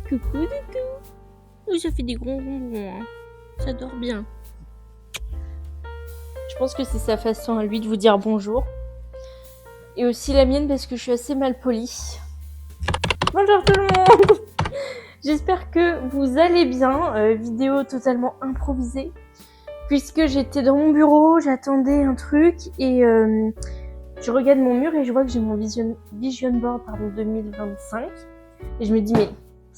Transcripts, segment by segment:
Coucou Doudou. Oui, ça fait des gros ronrons, hein. Ça dort bien. Je pense que c'est sa façon à lui de vous dire bonjour. Et aussi la mienne parce que je suis assez mal polie. Bonjour tout le monde. J'espère que vous allez bien. Vidéo totalement improvisée. Puisque j'étais dans mon bureau, j'attendais un truc et je regarde mon mur et je vois que j'ai mon vision board 2025. Et je me dis mais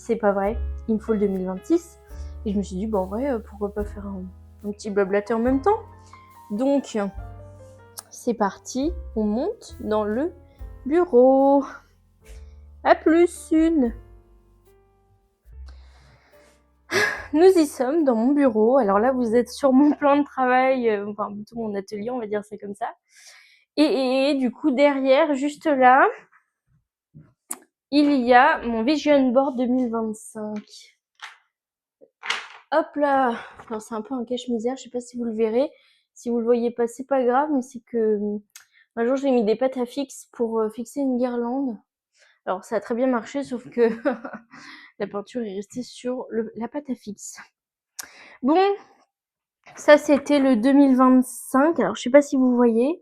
c'est pas vrai, il me faut le 2026. Et je me suis dit bon en vrai pourquoi pas faire un petit blablaté en même temps. Donc c'est parti, on monte dans le bureau. À plus une. Nous y sommes dans mon bureau. Alors là vous êtes sur mon plan de travail, enfin plutôt mon atelier, on va dire ça comme ça. Et du coup derrière, juste là, il y a mon vision board 2025. Hop là. Alors c'est un peu un cache-misère, je sais pas si vous le verrez. Si vous le voyez pas, c'est pas grave, mais c'est que un jour j'ai mis des pâtes à fixe pour fixer une guirlande. Alors ça a très bien marché, sauf que la peinture est restée sur la pâte à fixe. Bon, ça c'était le 2025. Alors je sais pas si vous voyez,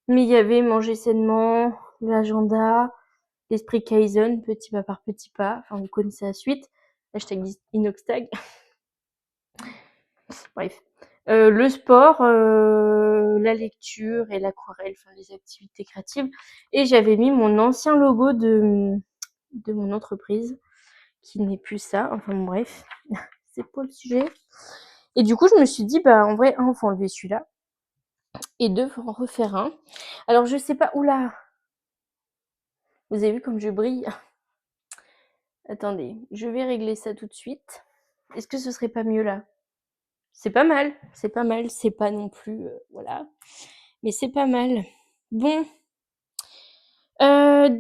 mais il y avait manger sainement, l'agenda, l'esprit Kaizen, petit pas par petit pas. Enfin vous connaissez la suite. Hashtag Inoxtag. Bref. Le sport, la lecture et l'aquarelle, enfin les activités créatives. Et j'avais mis mon ancien logo de mon entreprise, qui n'est plus ça. Enfin bref, c'est pas le sujet. Et du coup, je me suis dit, bah en vrai, un, faut enlever celui-là. Et deux, faut en refaire un. Alors je sais pas, oula. Vous avez vu comme je brille? Attendez, je vais régler ça tout de suite. Est-ce que ce serait pas mieux là? C'est pas mal, c'est pas mal, c'est pas non plus, voilà. Mais c'est pas mal. Bon.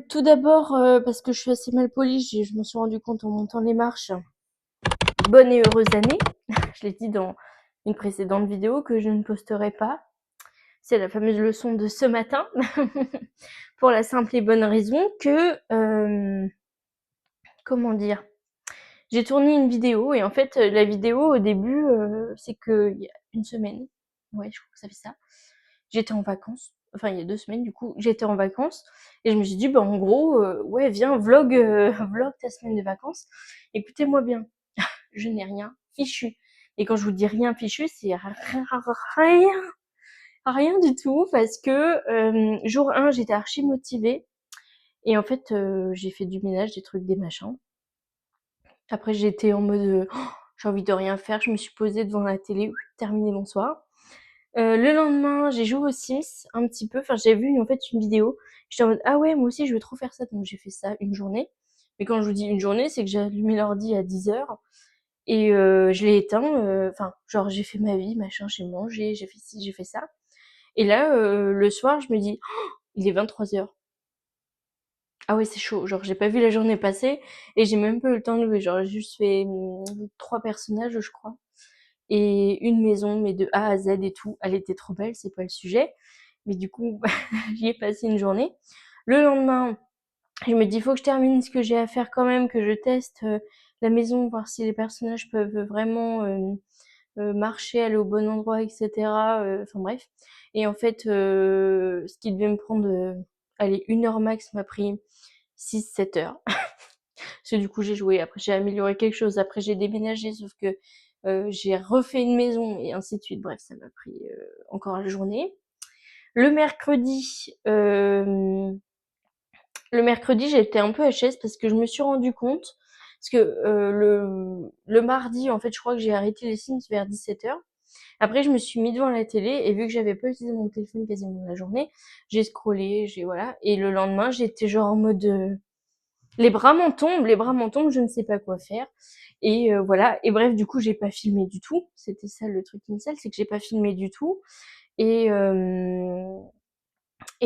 Tout d'abord, parce que je suis assez mal polie, je m'en suis rendu compte en montant les marches. Bonne et heureuse année. Je l'ai dit dans une précédente vidéo que je ne posterai pas. C'est la fameuse leçon de ce matin. Pour la simple et bonne raison que, comment dire? J'ai tourné une vidéo et en fait, la vidéo au début, c'est qu'il y a une semaine, ouais, je crois que ça fait ça, j'étais en vacances. Enfin, il y a 2 semaines du coup, j'étais en vacances et je me suis dit, bah en gros, ouais, viens, vlog, vlog ta semaine de vacances. Écoutez-moi bien, je n'ai rien fichu. Et quand je vous dis rien fichu, c'est rien du tout parce que jour 1, j'étais archi motivée et en fait, j'ai fait du ménage, des trucs, des machins. Après, j'étais en mode j'ai envie de rien faire. Je me suis posée devant la télé, terminé mon soir. Le lendemain, j'ai joué aux Sims un petit peu. Enfin, j'ai vu en fait une vidéo. J'étais en mode ah ouais, moi aussi je veux trop faire ça. Donc j'ai fait ça une journée. Mais quand je vous dis une journée, c'est que j'ai allumé l'ordi à 10h et je l'ai éteint. Enfin, genre j'ai fait ma vie, machin, j'ai mangé, j'ai fait ci, j'ai fait ça. Et là, le soir, je me dis il est 23h. Ah ouais, c'est chaud. Genre, j'ai pas vu la journée passer et j'ai même pas eu le temps de jouer. Genre, j'ai juste fait 3 personnages, je crois. Et une maison, mais de A à Z et tout. Elle était trop belle, c'est pas le sujet. Mais du coup, j'y ai passé une journée. Le lendemain, je me dis, faut que je termine ce que j'ai à faire quand même, que je teste la maison, voir si les personnages peuvent vraiment marcher, aller au bon endroit, etc. Enfin bref. Et en fait, ce qui devait me prendre, allez, 1 heure max m'a pris 6-7 heures. Parce que du coup, j'ai joué, après j'ai amélioré quelque chose, après j'ai déménagé, sauf que j'ai refait une maison et ainsi de suite. Bref, ça m'a pris encore la journée. Le mercredi, j'étais un peu HS parce que je me suis rendu compte, parce que le mardi, en fait, je crois que j'ai arrêté les Sims vers 17h. Après, je me suis mis devant la télé et vu que j'avais pas utilisé mon téléphone quasiment la journée, j'ai scrollé, voilà. Et le lendemain, j'étais genre en mode les bras m'en tombent, je ne sais pas quoi faire. Et voilà. Et bref, du coup, j'ai pas filmé du tout. C'était ça le truc initial, c'est que j'ai pas filmé du tout. Et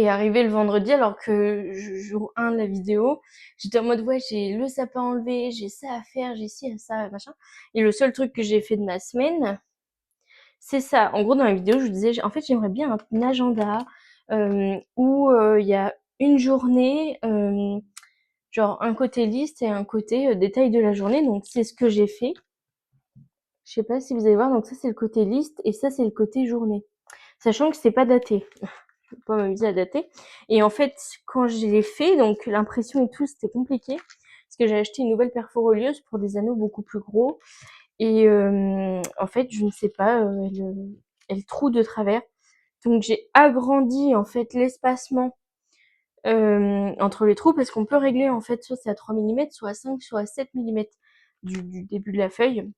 arrivé le vendredi, alors que jour 1 de la vidéo, j'étais en mode ouais, j'ai le sapin enlevé, j'ai ça à faire, j'ai ci, ça, machin. Et le seul truc que j'ai fait de ma semaine, c'est ça. En gros, dans la vidéo, je vous disais, en fait, j'aimerais bien un agenda où il y a une journée Genre un côté liste et un côté détail de la journée. Donc c'est ce que j'ai fait. Je sais pas si vous allez voir, donc ça c'est le côté liste et ça c'est le côté journée. Sachant que c'est pas daté. Je vais pas m'amuser à dater. Et en fait, quand je l'ai fait, donc l'impression et tout, c'était compliqué. Parce que j'ai acheté une nouvelle perforolieuse pour des anneaux beaucoup plus gros. Et en fait, je ne sais pas, elle troue de travers. Donc j'ai agrandi en fait l'espacement entre les trous parce qu'on peut régler en fait soit c'est à 3 millimètres, soit à 5, soit à 7 millimètres du début de la feuille.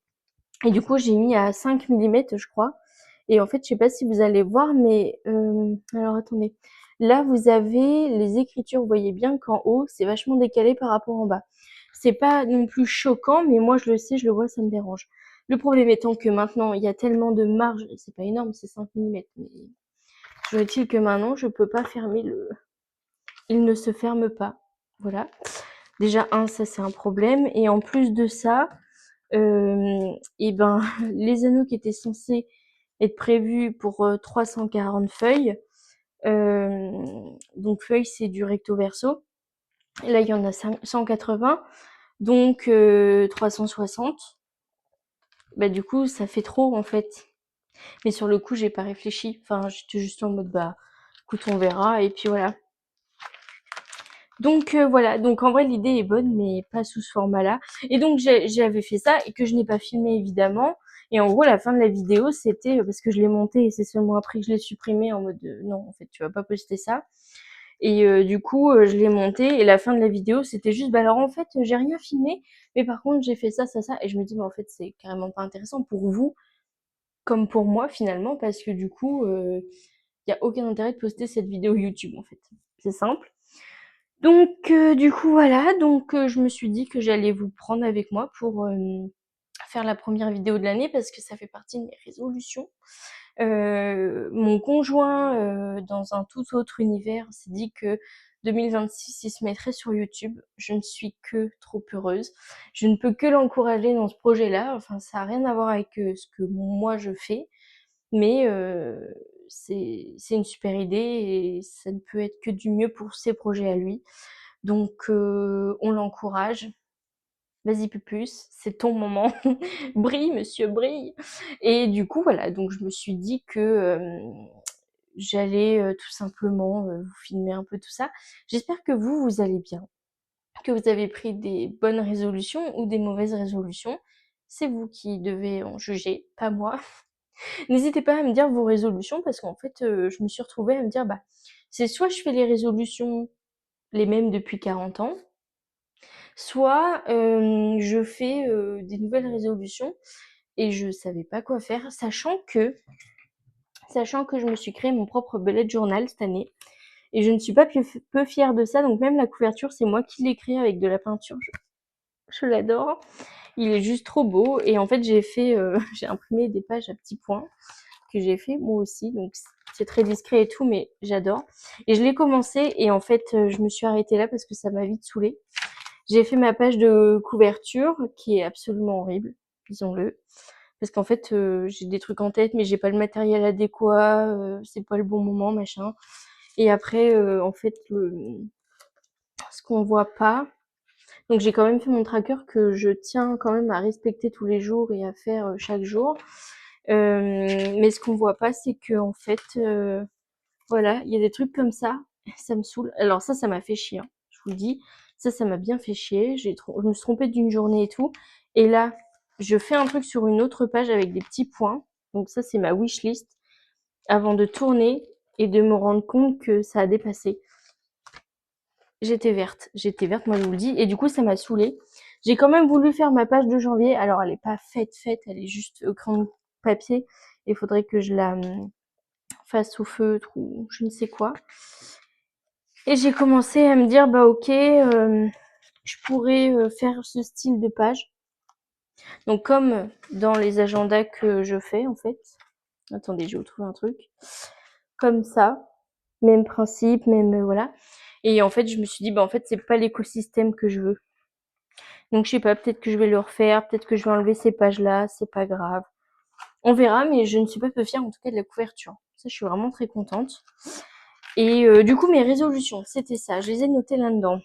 Et du coup, j'ai mis à 5 millimètres, je crois. Et en fait, je sais pas si vous allez voir, mais alors attendez. Là, vous avez les écritures. Vous voyez bien qu'en haut, c'est vachement décalé par rapport en bas. C'est pas non plus choquant, mais moi, je le sais, je le vois, ça me dérange. Le problème étant que maintenant, il y a tellement de marge. C'est pas énorme, c'est 5 millimètres. Mais toujours est-il que maintenant, je peux pas fermer le... Il ne se ferme pas. Voilà. Déjà, ça, c'est un problème. Et en plus de ça, et ben, les anneaux qui étaient censés être prévus pour 340 feuilles, donc feuilles c'est du recto verso, et là il y en a 180, donc 360, bah du coup ça fait trop en fait. Mais sur le coup j'ai pas réfléchi, enfin j'étais juste en mode bah écoute on verra et puis voilà. Donc voilà, donc en vrai l'idée est bonne mais pas sous ce format-là. Et donc j'avais fait ça et que je n'ai pas filmé évidemment. Et en gros la fin de la vidéo c'était parce que je l'ai monté et c'est seulement après que je l'ai supprimé en mode non en fait tu vas pas poster ça. Et du coup je l'ai monté et la fin de la vidéo c'était juste bah alors en fait j'ai rien filmé mais par contre j'ai fait ça et je me dis mais en fait c'est carrément pas intéressant pour vous comme pour moi finalement parce que du coup il y a aucun intérêt de poster cette vidéo YouTube en fait. C'est simple. Donc du coup voilà, donc je me suis dit que j'allais vous prendre avec moi pour faire la première vidéo de l'année parce que ça fait partie de mes résolutions. Mon conjoint, dans un tout autre univers, s'est dit que 2026, il se mettrait sur YouTube. Je ne suis que trop heureuse. Je ne peux que l'encourager dans ce projet-là. Enfin, ça n'a rien à voir avec ce que moi je fais, mais c'est une super idée et ça ne peut être que du mieux pour ses projets à lui. Donc on l'encourage. Vas-y Pupus, c'est ton moment. Brille, monsieur, brille. Et du coup, voilà, donc je me suis dit que j'allais tout simplement vous filmer un peu tout ça. J'espère que vous allez bien, que vous avez pris des bonnes résolutions ou des mauvaises résolutions. C'est vous qui devez en juger, pas moi. N'hésitez pas à me dire vos résolutions parce qu'en fait, je me suis retrouvée à me dire, bah, c'est soit je fais les résolutions les mêmes depuis 40 ans, soit je fais des nouvelles résolutions et je savais pas quoi faire, sachant que je me suis créé mon propre bullet journal cette année et je ne suis pas peu fière de ça. Donc même la couverture, c'est moi qui l'ai créée avec de la peinture. Je l'adore. Il est juste trop beau et en fait j'ai imprimé des pages à petits points que j'ai fait moi aussi. Donc c'est très discret et tout, mais j'adore. Et je l'ai commencé et en fait je me suis arrêtée là parce que ça m'a vite saoulée. J'ai fait ma page de couverture qui est absolument horrible, disons-le. Parce qu'en fait, j'ai des trucs en tête, mais j'ai pas le matériel adéquat, c'est pas le bon moment, machin. Et après, en fait, ce qu'on voit pas. Donc j'ai quand même fait mon tracker que je tiens quand même à respecter tous les jours et à faire chaque jour. Mais ce qu'on voit pas, c'est que en fait, voilà, il y a des trucs comme ça me saoule. Alors ça m'a fait chier, hein, je vous le dis. Ça m'a bien fait chier. Je me suis trompée d'une journée et tout. Et là, je fais un truc sur une autre page avec des petits points. Donc ça, c'est ma wishlist. Avant de tourner et de me rendre compte que ça a dépassé. J'étais verte, moi je vous le dis. Et du coup, ça m'a saoulée. J'ai quand même voulu faire ma page de janvier. Alors, elle est pas faite, elle est juste au crayon papier. Il faudrait que je la fasse au feutre ou je ne sais quoi. Et j'ai commencé à me dire, bah ok, je pourrais faire ce style de page. Donc comme dans les agendas que je fais en fait. Attendez, je vais vous trouver un truc. Comme ça. Même principe, même voilà. Et en fait, je me suis dit, bah en fait, c'est pas l'écosystème que je veux. Donc je sais pas, peut-être que je vais le refaire, peut-être que je vais enlever ces pages-là, c'est pas grave. On verra, mais je ne suis pas peu fière en tout cas de la couverture. Ça, je suis vraiment très contente. Et du coup, mes résolutions, c'était ça. Je les ai notées là-dedans.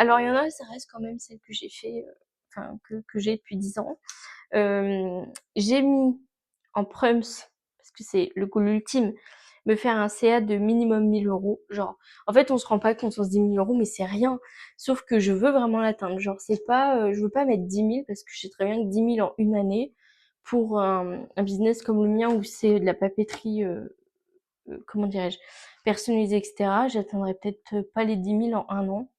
alors il y en a, ça reste quand même celle que j'ai fait, enfin que j'ai depuis 10 ans. J'ai mis en prums, parce que c'est le goal ultime, me faire un CA de minimum 1 000 €. Genre, en fait, on se rend pas compte, on se dit 1 000 €, mais c'est rien. Sauf que je veux vraiment l'atteindre. Genre, c'est pas, je veux pas mettre 10 000 parce que je sais très bien que 10 000 en une année pour un business comme le mien où c'est de la papeterie, comment dirais-je, personnalisée, etc. J'atteindrai peut-être pas les 10 000 en un an.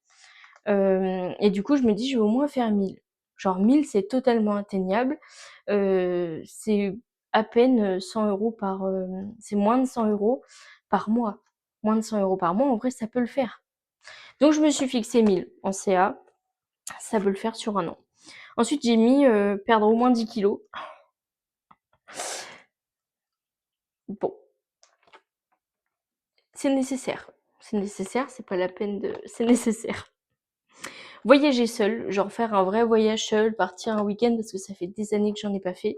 Et du coup, je me dis, je vais au moins faire 1000. Genre 1000, c'est totalement atteignable. C'est à peine 100 € par, c'est moins de 100 € par mois. Moins de 100 € par mois, en vrai, ça peut le faire. Donc, je me suis fixé 1000 en CA. Ça peut le faire sur un an. Ensuite, j'ai mis perdre au moins 10 kilos. Bon, c'est nécessaire. C'est nécessaire, c'est pas la peine de... C'est nécessaire. Voyager seule, genre faire un vrai voyage seul, partir un week-end parce que ça fait des années que j'en ai pas fait.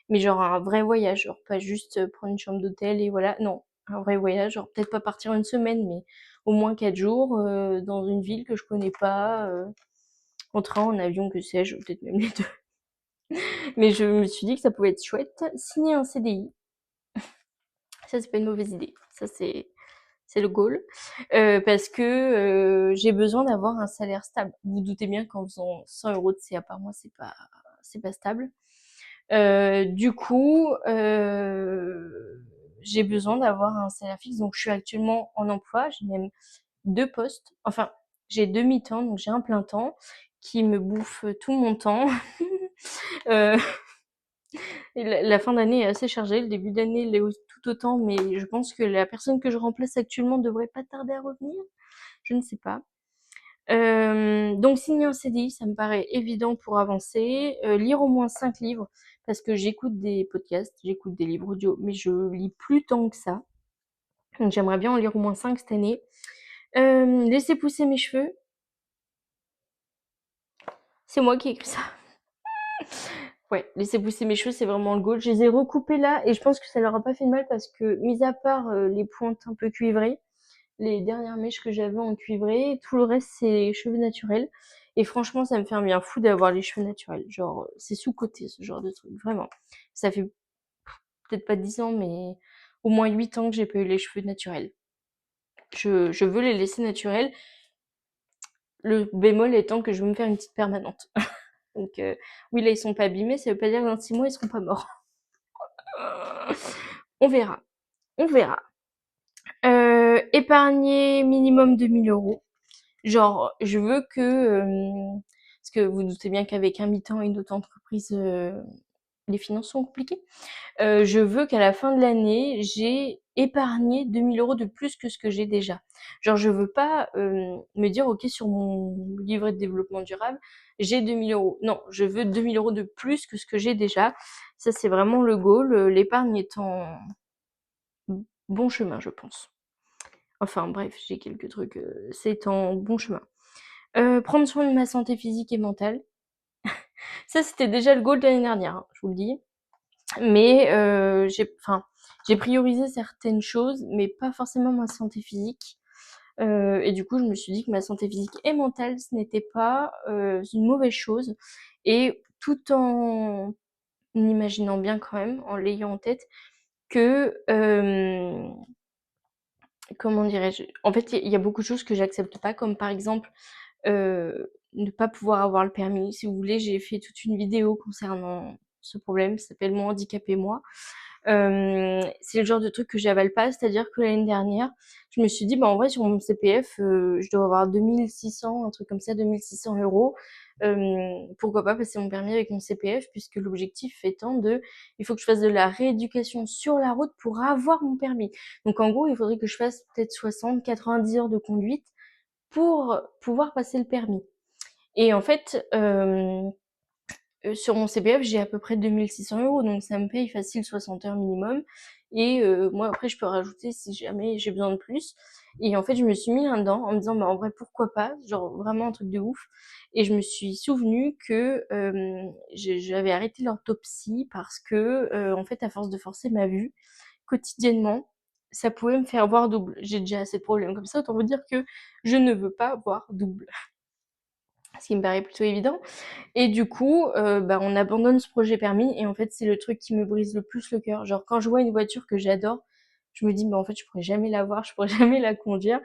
Mais genre un vrai voyage, genre pas juste prendre une chambre d'hôtel et voilà. Non, un vrai voyage, genre peut-être pas partir une semaine, mais au moins 4 jours dans une ville que je connais pas, en train, en avion, que sais-je, peut-être même les deux. Mais je me suis dit que ça pouvait être chouette. Signer un CDI, ça c'est pas une mauvaise idée. Ça c'est le goal. Parce que j'ai besoin d'avoir un salaire stable. Vous vous doutez bien qu'en faisant 100 € de CA par mois, c'est pas stable. Du coup, j'ai besoin d'avoir un salaire fixe. Donc, je suis actuellement en emploi. J'ai même 2 postes. Enfin, j'ai 2 mi-temps, donc j'ai un plein temps qui me bouffe tout mon temps. Heu, et la fin d'année est assez chargée. Le début d'année l'est tout autant, mais je pense que la personne que je remplace actuellement devrait pas tarder à revenir. Je ne sais pas. Donc signer un CDI, ça me paraît évident pour avancer. Lire au moins 5 livres, parce que j'écoute des podcasts, j'écoute des livres audio, mais je lis plus tant que ça. Donc j'aimerais bien en lire au moins 5 cette année. Laisser pousser mes cheveux. C'est moi qui ai écrit ça. Ouais, laisser pousser mes cheveux, c'est vraiment le goal. Je les ai recoupés là et je pense que ça leur a pas fait de mal parce que, mis à part les pointes un peu cuivrées, les dernières mèches que j'avais en cuivré, tout le reste c'est cheveux naturels. Et franchement, ça me fait un bien fou d'avoir les cheveux naturels. Genre, c'est sous-coté ce genre de truc, vraiment. Ça fait peut-être pas 10 ans, mais au moins 8 ans que j'ai pas eu les cheveux naturels. Je veux les laisser naturels. Le bémol étant que je veux me faire une petite permanente. Donc, oui, là, ils sont pas abîmés, ça veut pas dire que dans 6 mois, ils seront pas morts. On verra. On verra. Épargner minimum 2 000 €. Genre, je veux que, parce que vous doutez bien qu'avec un mi-temps et une autre entreprise, les finances sont compliquées. Je veux qu'à la fin de l'année, j'ai épargné 2 000 € de plus que ce que j'ai déjà. Genre, je veux pas me dire, ok, sur mon livret de développement durable, j'ai 2 000 €. Non, je veux 2 000 € de plus que ce que j'ai déjà. Ça, c'est vraiment le goal. L'épargne est en bon chemin, je pense. Enfin bref, j'ai quelques trucs, c'est en bon chemin. Prendre soin de ma santé physique et mentale. Ça, c'était déjà le goal de l'année dernière, hein, je vous le dis. Mais j'ai priorisé certaines choses, mais pas forcément ma santé physique. Et du coup, je me suis dit que ma santé physique et mentale, ce n'était pas une mauvaise chose. Et tout en imaginant bien quand même, en l'ayant en tête, que comment dirais-je? En fait, il y a beaucoup de choses que j'accepte pas, comme par exemple ne pas pouvoir avoir le permis. Si vous voulez, j'ai fait toute une vidéo concernant ce problème, ça s'appelle Mon handicap et moi. C'est le genre de truc que j'avale pas, c'est-à-dire que l'année dernière, je me suis dit, bah en vrai sur mon CPF, je dois avoir 2600, un truc comme ça, 2600 €. Pourquoi pas passer mon permis avec mon CPF, puisque l'objectif étant de, il faut que je fasse de la rééducation sur la route pour avoir mon permis. Donc en gros, il faudrait que je fasse peut-être 60, 90 heures de conduite pour pouvoir passer le permis. Et en fait, sur mon CPF, j'ai à peu près 2600 €, donc ça me paye facile 60 heures minimum. Et moi après je peux rajouter si jamais j'ai besoin de plus. Et en fait je me suis mis là-dedans en me disant bah en vrai pourquoi pas, genre vraiment un truc de ouf. Et je me suis souvenu que j'avais arrêté l'orthopsie parce que en fait à force de forcer ma vue quotidiennement, ça pouvait me faire voir double. J'ai déjà assez de problèmes comme ça, autant vous dire que je ne veux pas voir double. ce qui me paraît plutôt évident. Et du coup, bah, on abandonne ce projet permis et en fait, c'est le truc qui me brise le plus le cœur. Genre quand je vois une voiture que j'adore, je me dis: «Mais en fait, je pourrais jamais l'avoir, je pourrais jamais la conduire».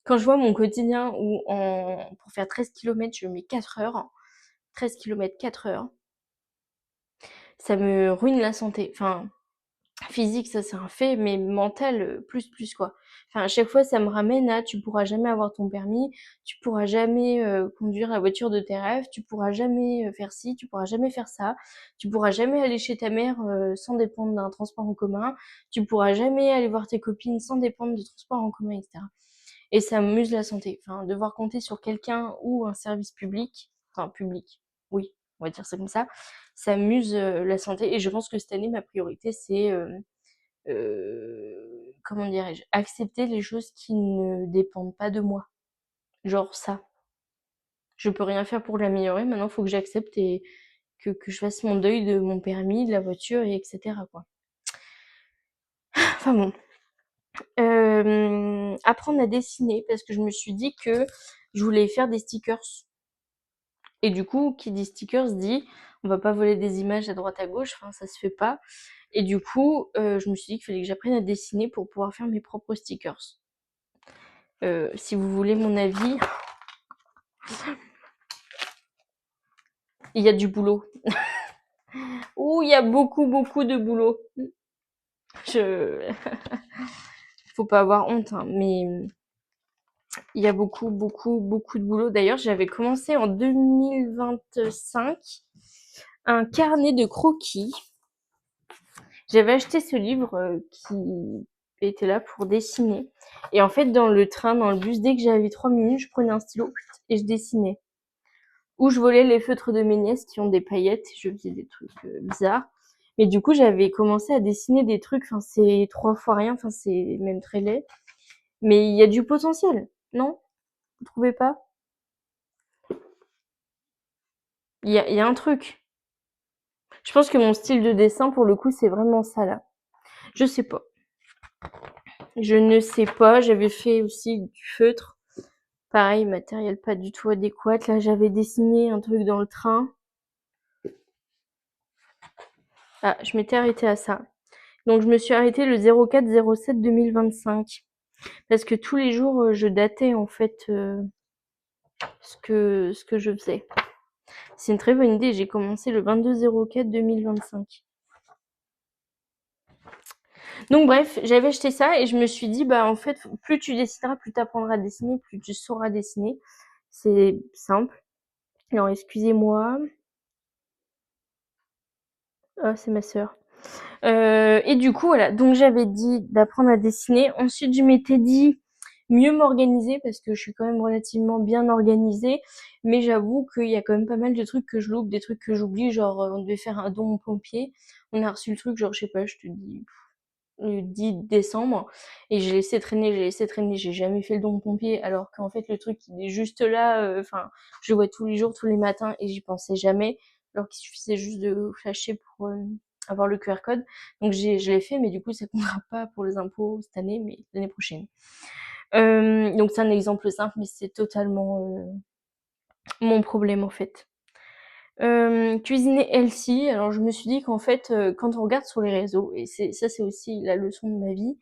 Quand je vois mon quotidien où pour faire 13 kilomètres, je mets 4 heures, 13 kilomètres, 4 heures, ça me ruine la santé. Enfin, physique, ça c'est un fait, mais mental, plus quoi. Enfin, à chaque fois, ça me ramène à tu pourras jamais avoir ton permis, tu pourras jamais conduire la voiture de tes rêves, tu pourras jamais faire ci, tu pourras jamais faire ça, tu pourras jamais aller chez ta mère sans dépendre d'un transport en commun, tu pourras jamais aller voir tes copines sans dépendre de transport en commun, etc. Et ça m'use la santé. Enfin, devoir compter sur quelqu'un ou un service public, enfin public, oui, on va dire ça comme ça m'use la santé. Et je pense que cette année, ma priorité, c'est comment dirais-je, accepter les choses qui ne dépendent pas de moi. Genre ça. Je peux rien faire pour l'améliorer, maintenant il faut que j'accepte et que je fasse mon deuil de mon permis, de la voiture, et etc. quoi. Enfin bon. Apprendre à dessiner, parce que je me suis dit que je voulais faire des stickers. Et du coup, qui dit stickers dit, on va pas voler des images à droite à gauche, enfin ça se fait pas. Et du coup, je me suis dit qu'il fallait que j'apprenne à dessiner pour pouvoir faire mes propres stickers. Si vous voulez mon avis, il y a du boulot. Ouh, il y a beaucoup de boulot. Je... Faut pas avoir honte, hein, mais il y a beaucoup de boulot. D'ailleurs, j'avais commencé en 2025 un carnet de croquis. J'avais acheté ce livre qui était là pour dessiner. Et en fait, dans le train, dans le bus, dès que j'avais 3 minutes, je prenais un stylo et je dessinais. Ou je volais les feutres de mes nièces qui ont des paillettes, je faisais des trucs bizarres. Mais du coup, j'avais commencé à dessiner des trucs, enfin c'est 3 fois rien, enfin c'est même très laid. Mais il y a du potentiel, non? Vous trouvez pas? Il y a un truc. Je pense que mon style de dessin, pour le coup, c'est vraiment ça là. Je sais pas. Je ne sais pas. J'avais fait aussi du feutre. Pareil, matériel pas du tout adéquat. Là, j'avais dessiné un truc dans le train. Ah, je m'étais arrêtée à ça. Donc, je me suis arrêtée le 04-07-2025. Parce que tous les jours, je datais en fait ce que je faisais. C'est une très bonne idée. J'ai commencé le 22-04-2025. Donc bref, j'avais acheté ça et je me suis dit, bah en fait, plus tu dessineras, plus tu apprendras à dessiner, plus tu sauras dessiner. C'est simple. Alors excusez-moi. Ah, c'est ma sœur. Et du coup, voilà. Donc j'avais dit d'apprendre à dessiner. Ensuite, je m'étais dit mieux m'organiser parce que je suis quand même relativement bien organisée. Mais j'avoue qu'il y a quand même pas mal de trucs que je loupe, des trucs que j'oublie. Genre, on devait faire un don au pompier. On a reçu le truc, genre, je sais pas, je te dis le 10 décembre et j'ai laissé traîner, j'ai jamais fait le don pompier alors qu'en fait le truc il est juste là, enfin je le vois tous les jours, tous les matins et j'y pensais jamais alors qu'il suffisait juste de flasher pour avoir le QR code. Donc je l'ai fait mais du coup ça comptera pas pour les impôts cette année mais l'année prochaine. Donc c'est un exemple simple mais c'est totalement mon problème en fait. Cuisiner healthy, alors je me suis dit qu'en fait, quand on regarde sur les réseaux, et c'est aussi la leçon de ma vie,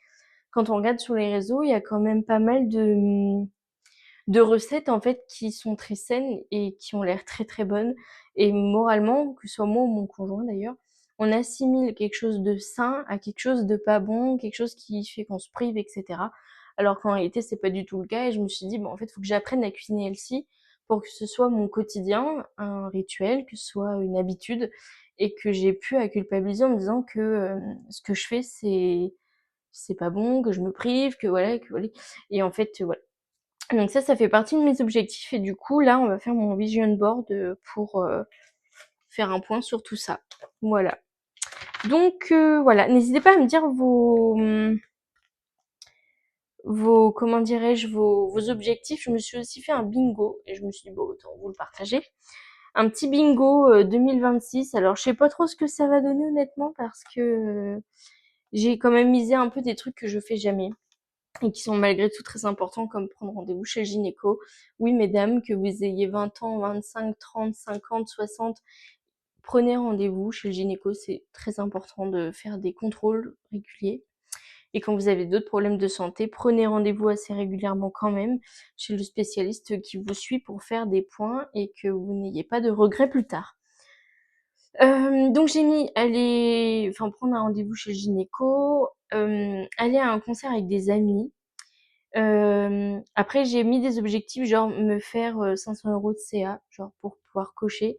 quand on regarde sur les réseaux, il y a quand même pas mal de recettes en fait qui sont très saines et qui ont l'air très bonnes. Et moralement, que ce soit moi ou mon conjoint d'ailleurs, on assimile quelque chose de sain à quelque chose de pas bon, quelque chose qui fait qu'on se prive, etc. Alors qu'en réalité, c'est pas du tout le cas. Et je me suis dit, bon, en fait, il faut que j'apprenne à cuisiner healthy pour que ce soit mon quotidien, un rituel, que ce soit une habitude, et que j'ai pu à culpabiliser en me disant que ce que je fais, c'est pas bon, que je me prive, que voilà, que voilà. Et en fait, voilà. Donc ça fait partie de mes objectifs. Et du coup, là, on va faire mon vision board pour faire un point sur tout ça. Voilà. Donc voilà, n'hésitez pas à me dire vos comment dirais-je, vos objectifs. Je me suis aussi fait un bingo et je me suis dit bon, autant vous le partager. Un petit bingo 2026. Alors je sais pas trop ce que ça va donner honnêtement parce que j'ai quand même misé un peu des trucs que je fais jamais. et qui sont malgré tout très importants, comme prendre rendez-vous chez le gynéco. Oui, mesdames, que vous ayez 20 ans, 25, 30, 50, 60, prenez rendez-vous chez le gynéco, c'est très important de faire des contrôles réguliers. Et quand vous avez d'autres problèmes de santé, prenez rendez-vous assez régulièrement quand même chez le spécialiste qui vous suit pour faire des points et que vous n'ayez pas de regrets plus tard. Donc j'ai mis prendre un rendez-vous chez le gynéco, aller à un concert avec des amis. Après j'ai mis des objectifs genre me faire 500 € de CA, genre pour pouvoir cocher.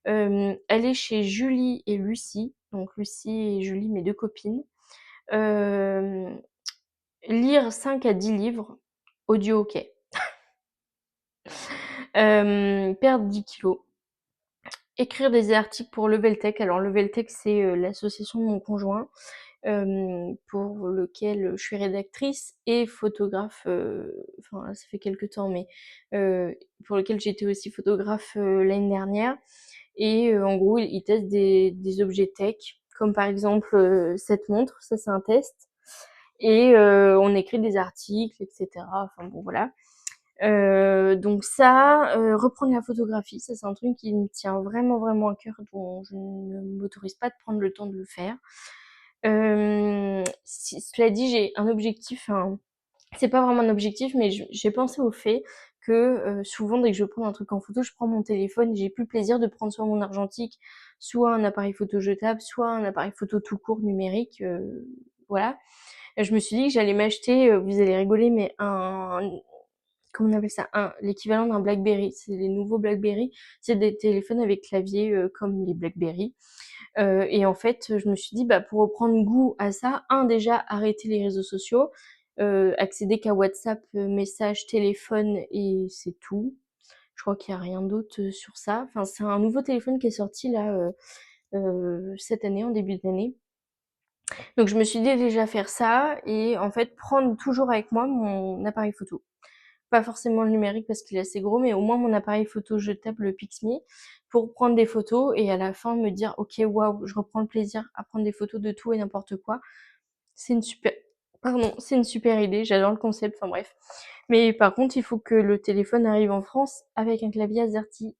Aller chez Julie et Lucie, donc Lucie et Julie, mes deux copines. Lire 5 à 10 livres, audio ok. Perdre 10 kilos. Écrire des articles pour Leveltech. Alors Leveltech, c'est l'association de mon conjoint, pour lequel je suis rédactrice et photographe. Enfin, ça fait quelques temps, mais pour lequel j'étais aussi photographe l'année dernière. Et en gros, ils testent des objets tech, comme par exemple cette montre. Ça, c'est un test. Et on écrit des articles, etc. Enfin bon, voilà. Donc ça, reprendre la photographie, ça c'est un truc qui me tient vraiment vraiment à cœur, dont je ne m'autorise pas de prendre le temps de le faire. Cela dit, j'ai un objectif, hein, c'est pas vraiment un objectif, mais j'ai pensé au fait que souvent dès que je prends un truc en photo, je prends mon téléphone et j'ai plus le plaisir de prendre soit mon argentique, soit un appareil photo jetable, soit un appareil photo tout court numérique, voilà. Je me suis dit que j'allais m'acheter, vous allez rigoler, mais comment on appelle ça, l'équivalent d'un BlackBerry. C'est les nouveaux BlackBerry. C'est des téléphones avec clavier comme les BlackBerry. Et en fait, je me suis dit, bah, pour reprendre goût à ça, déjà, arrêter les réseaux sociaux, accéder qu'à WhatsApp, message, téléphone, et c'est tout. Je crois qu'il n'y a rien d'autre sur ça. Enfin, c'est un nouveau téléphone qui est sorti là cette année, en début d'année. Donc je me suis dit déjà faire ça et en fait prendre toujours avec moi mon appareil photo. Pas forcément le numérique parce qu'il est assez gros, mais au moins mon appareil photo jetable, le Pixme, pour prendre des photos et à la fin me dire ok, waouh, je reprends le plaisir à prendre des photos de tout et n'importe quoi. C'est c'est une super idée, j'adore le concept, enfin bref. Mais par contre, il faut que le téléphone arrive en France avec un clavier AZERTY,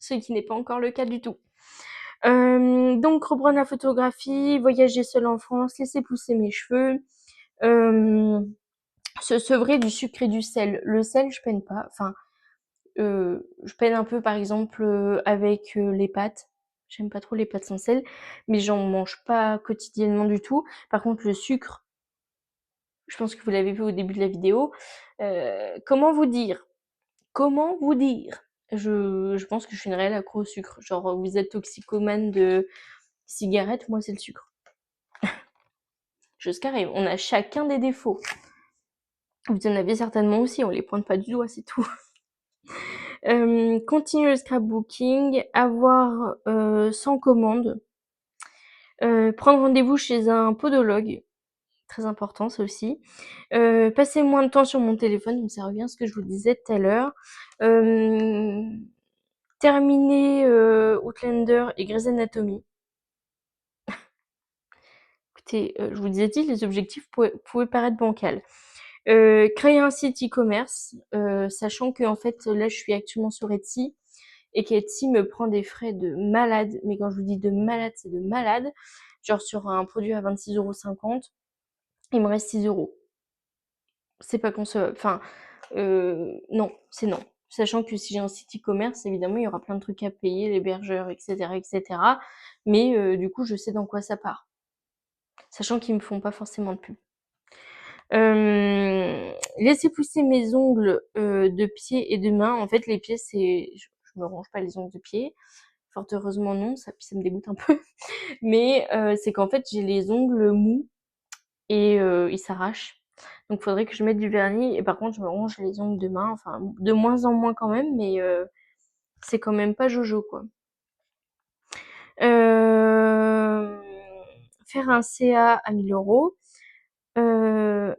ce qui n'est pas encore le cas du tout. Donc reprendre la photographie, voyager seule en France, laisser pousser mes cheveux, se sevrer du sucre et du sel. Le sel, je peine pas. Enfin, je peine un peu par exemple avec les pâtes. J'aime pas trop les pâtes sans sel, mais j'en mange pas quotidiennement du tout. Par contre, le sucre, je pense que vous l'avez vu au début de la vidéo. Comment vous dire? Comment vous dire? Je pense que je suis une réelle accro au sucre. Genre, vous êtes toxicomane de cigarettes, moi c'est le sucre. Chose carrée, on a chacun des défauts. Vous en avez certainement aussi, on les pointe pas du doigt, c'est tout. Continuer le scrapbooking, avoir 100 commandes, prendre rendez-vous chez un podologue, très important ça aussi, passer moins de temps sur mon téléphone, donc ça revient à ce que je vous disais tout à l'heure, terminer Outlander et Grey's Anatomy. Écoutez, je vous disais, les objectifs pouvaient paraître bancals. Créer un site e-commerce, sachant que en fait là je suis actuellement sur Etsy et qu'Etsy me prend des frais de malade, mais quand je vous dis de malade, c'est de malade. Genre sur un produit à 26,50 €, il me reste 6 €. C'est pas concevable. Enfin, non, c'est non. Sachant que si j'ai un site e-commerce, évidemment, il y aura plein de trucs à payer, l'hébergeur, etc., etc. Mais du coup, je sais dans quoi ça part. Sachant qu'ils me font pas forcément de pub. Laisser pousser mes ongles de pied et de main. En fait, les pieds, je me range pas les ongles de pied. Fort heureusement non, ça me dégoûte un peu. Mais c'est qu'en fait, j'ai les ongles mous et ils s'arrachent. Donc faudrait que je mette du vernis. Et par contre, je me ronge les ongles de main. Enfin, de moins en moins quand même, mais c'est quand même pas jojo, quoi. Faire un CA à 1000 €.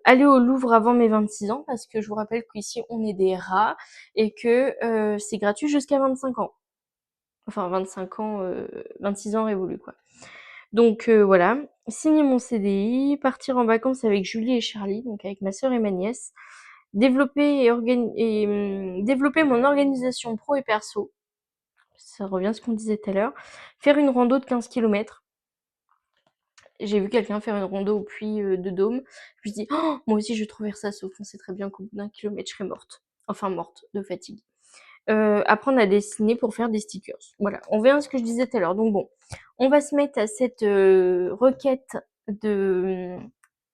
Aller au Louvre avant mes 26 ans, parce que je vous rappelle qu'ici on est des rats et que c'est gratuit jusqu'à 25 ans. Enfin 25 ans, 26 ans révolus quoi. Donc voilà, signer mon CDI, partir en vacances avec Julie et Charlie, donc avec ma sœur et ma nièce, développer développer mon organisation pro et perso. Ça revient à ce qu'on disait tout à l'heure. Faire une rando de 15 kilomètres. J'ai vu quelqu'un faire une rando au puits de Dôme. Je me suis dit, oh, moi aussi je vais trouver ça, sauf qu'on sait très bien qu'au bout d'un kilomètre, je serai morte. Enfin, morte de fatigue. Apprendre à dessiner pour faire des stickers. Voilà, on verra ce que je disais tout à l'heure. Donc bon, on va se mettre à cette requête de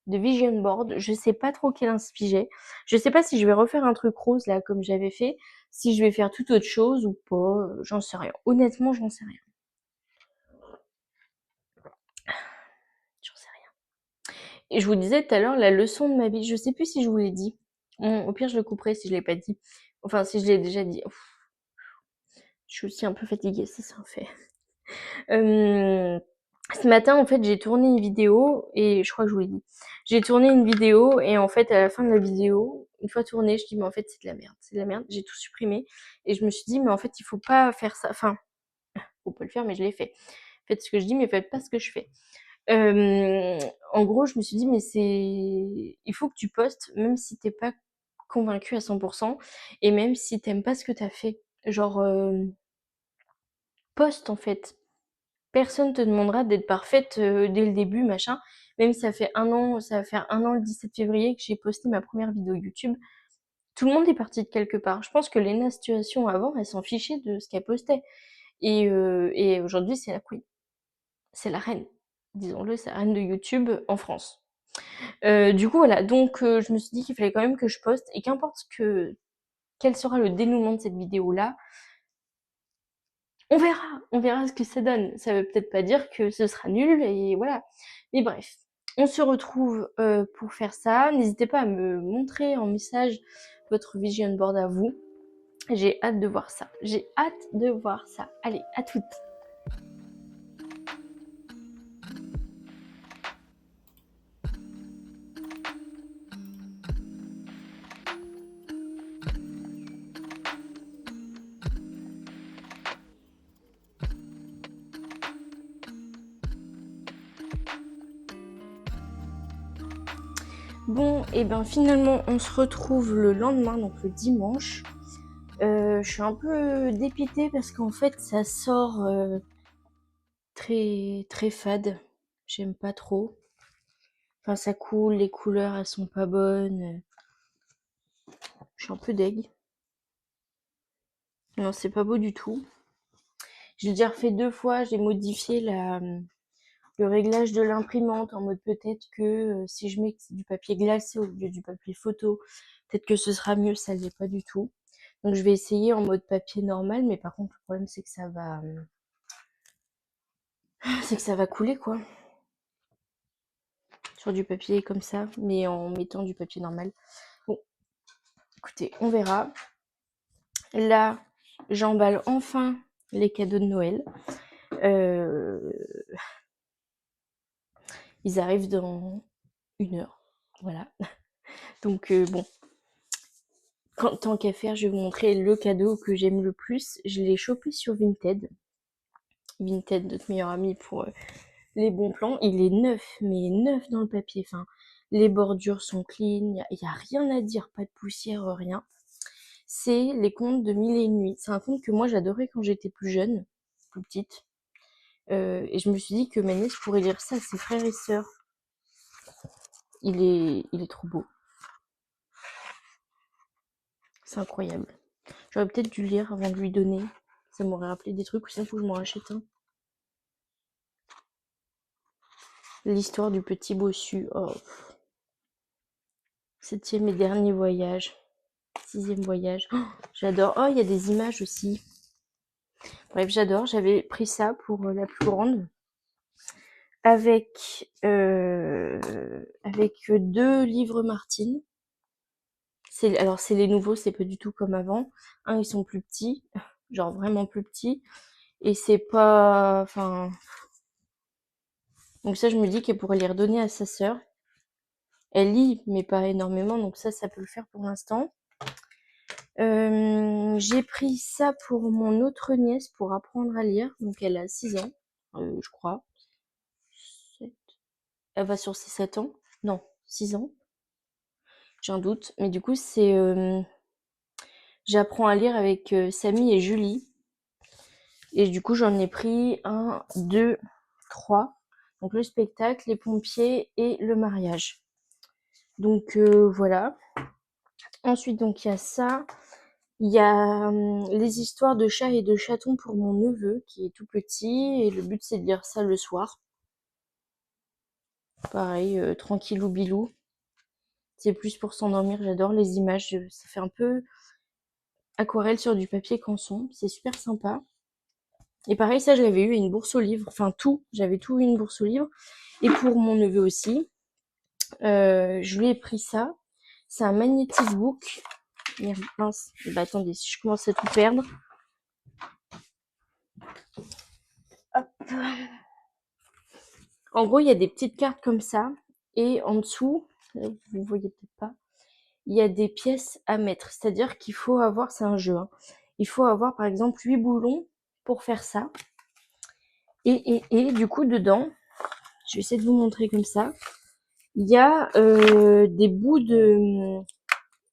vision board. Je sais pas trop quel inspirer. Je sais pas si je vais refaire un truc rose là comme j'avais fait, si je vais faire toute autre chose ou pas, j'en sais rien. Honnêtement, j'en sais rien. J'en sais rien. Et je vous disais tout à l'heure la leçon de ma vie. Je sais plus si je vous l'ai dit. Bon, au pire, je le couperai si je l'ai pas dit. Enfin, si je l'ai déjà dit. Ouf, je suis aussi un peu fatiguée, ça c'est un fait. Ce matin, en fait, j'ai tourné une vidéo et je crois que je vous l'ai dit. J'ai tourné une vidéo et en fait, à la fin de la vidéo, une fois tournée, je dis mais en fait c'est de la merde, c'est de la merde. J'ai tout supprimé et je me suis dit mais en fait il faut pas faire ça. Enfin, faut pas le faire, mais je l'ai fait. Faites ce que je dis, mais faites pas ce que je fais. En gros, je me suis dit mais il faut que tu postes même si t'es pas convaincu à 100% et même si t'aimes pas ce que t'as fait. Genre poste en fait. Personne te demandera d'être parfaite dès le début, machin. Même si ça fait un an, ça va faire un an le 17 février que j'ai posté ma première vidéo YouTube. Tout le monde est parti de quelque part. Je pense que Lena Situation avant, elle s'en fichait de ce qu'elle postait. Et aujourd'hui, c'est la queen. C'est la reine. Disons-le, c'est la reine de YouTube en France. Du coup, voilà. Donc, je me suis dit qu'il fallait quand même que je poste. Et qu'importe quel sera le dénouement de cette vidéo-là, on verra ce que ça donne. Ça veut peut-être pas dire que ce sera nul et voilà. Mais bref, on se retrouve pour faire ça. N'hésitez pas à me montrer en message votre vision board à vous. J'ai hâte de voir ça. J'ai hâte de voir ça. Allez, à toutes. Bon, et ben finalement, on se retrouve le lendemain, donc le dimanche. Je suis un peu dépitée parce qu'en fait, ça sort très très fade. J'aime pas trop. Enfin, ça coule, les couleurs, elles sont pas bonnes. Je suis un peu deg. Non, c'est pas beau du tout. J'ai déjà refait 2 fois, j'ai modifié le réglage de l'imprimante en mode peut-être que si je mets que c'est du papier glacé au lieu du papier photo, peut-être que ce sera mieux, ça l'est pas du tout. Donc je vais essayer en mode papier normal, mais par contre le problème c'est que ça va couler quoi. Sur du papier comme ça, mais en mettant du papier normal. Bon, écoutez, on verra. Là, j'emballe enfin les cadeaux de Noël. Euh, Ils arrivent dans 1 heure. Voilà. Donc bon, tant qu'à faire, je vais vous montrer le cadeau que j'aime le plus. Je l'ai chopé sur Vinted. Vinted, notre meilleur ami pour les bons plans. Il est neuf, mais neuf dans le papier. Enfin, les bordures sont clean, il y a rien à dire, pas de poussière, rien. C'est les contes de Mille et une nuits. C'est un conte que moi j'adorais quand j'étais plus jeune, plus petite. Et je me suis dit que ma nièce pourrait lire ça à ses frères et sœurs. Il est trop beau. C'est incroyable. J'aurais peut-être dû lire avant de lui donner. Ça m'aurait rappelé des trucs, ou sinon faut que je m'en rachète un. L'histoire du petit bossu. Oh. 7e et dernier voyage. 6e voyage. Oh, j'adore. Oh, il y a des images aussi. Bref, j'adore. J'avais pris ça pour la plus grande. Avec 2 livres Martine. Alors, c'est les nouveaux, c'est pas du tout comme avant. Ils sont plus petits. Genre vraiment plus petits. Et c'est pas... Enfin... Donc ça, je me dis qu'elle pourrait les redonner à sa sœur. Elle lit, mais pas énormément, donc ça peut le faire pour l'instant. J'ai pris ça pour mon autre nièce pour apprendre à lire. Donc elle a 6 ans, je crois. 7. Elle va sur ses 7 ans. Non, 6 ans. J'ai un doute. Mais du coup, j'apprends à lire avec Samy et Julie. Et du coup, j'en ai pris un, deux, trois. Donc le spectacle, les pompiers et le mariage. Donc voilà. Ensuite, donc il y a ça. Il y a les histoires de chats et de chatons pour mon neveu qui est tout petit. Et le but, c'est de lire ça le soir. Pareil, tranquillou bilou. C'est plus pour s'endormir. J'adore les images. Ça fait un peu aquarelle sur du papier canson. C'est super sympa. Et pareil, ça, je l'avais eu à une bourse aux livres. Enfin, tout. J'avais tout eu une bourse aux livres. Et pour mon neveu aussi. Je lui ai pris ça. C'est un magnetic book. Merde, mince. Bah attendez, si je commence à tout perdre. Hop. En gros, il y a des petites cartes comme ça. Et en dessous, vous voyez peut-être pas, il y a des pièces à mettre. C'est-à-dire qu'il faut avoir, c'est un jeu, hein. Il faut avoir par exemple 8 boulons pour faire ça. Et du coup, dedans, je vais essayer de vous montrer comme ça. Il y a des bouts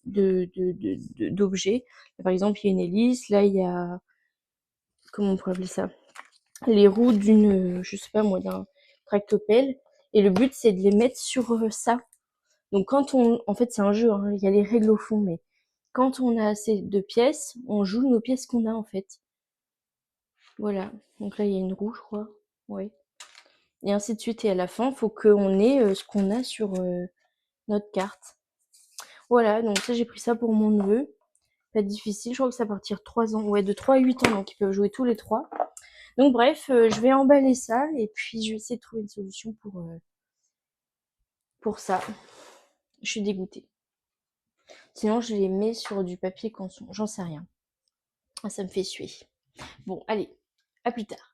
d'objets. Par exemple, il y a une hélice. Là, il y a, comment on pourrait appeler ça, les roues d'une, je sais pas moi, d'un tractopelle. Et le but, c'est de les mettre sur ça. Donc quand en fait, c'est un jeu, hein, il y a les règles au fond, mais quand on a assez de pièces, on joue nos pièces qu'on a en fait. Voilà. Donc là, il y a une roue, je crois. Ouais. Et ainsi de suite. Et à la fin, il faut qu'on ait ce qu'on a sur notre carte. Voilà, donc ça, j'ai pris ça pour mon neveu. Pas difficile, je crois que ça partir de 3 ans. Ouais, de 3 à 8 ans, donc ils peuvent jouer tous les trois. Donc bref, je vais emballer ça et puis je vais essayer de trouver une solution pour ça. Je suis dégoûtée. Sinon, je les mets sur du papier canson. J'en sais rien. Ça me fait suer. Bon, allez, à plus tard.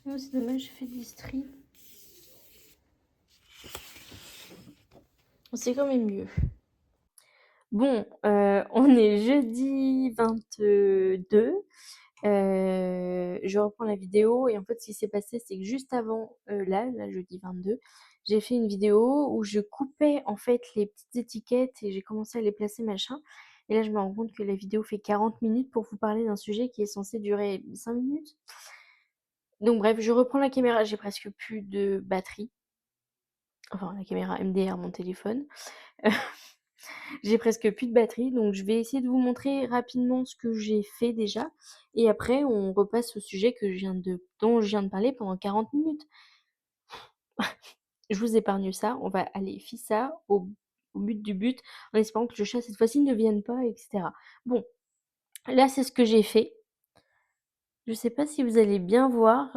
Oh, c'est dommage, j'ai fait des stries. C'est quand même mieux. Bon, on est jeudi 22. Je reprends la vidéo et en fait, ce qui s'est passé, c'est que juste avant, là, jeudi 22, j'ai fait une vidéo où je coupais en fait les petites étiquettes et j'ai commencé à les placer machin. Et là, je me rends compte que la vidéo fait 40 minutes pour vous parler d'un sujet qui est censé durer 5 minutes. Donc bref, je reprends la caméra, j'ai presque plus de batterie. Enfin, la caméra MDR, mon téléphone. J'ai presque plus de batterie, donc je vais essayer de vous montrer rapidement ce que j'ai fait déjà. Et après, on repasse au sujet dont je viens de parler pendant 40 minutes. Je vous épargne ça, on va aller ça au but du but, en espérant que le chat cette fois-ci ne vienne pas, etc. Bon, là c'est ce que j'ai fait. Je sais pas si vous allez bien voir.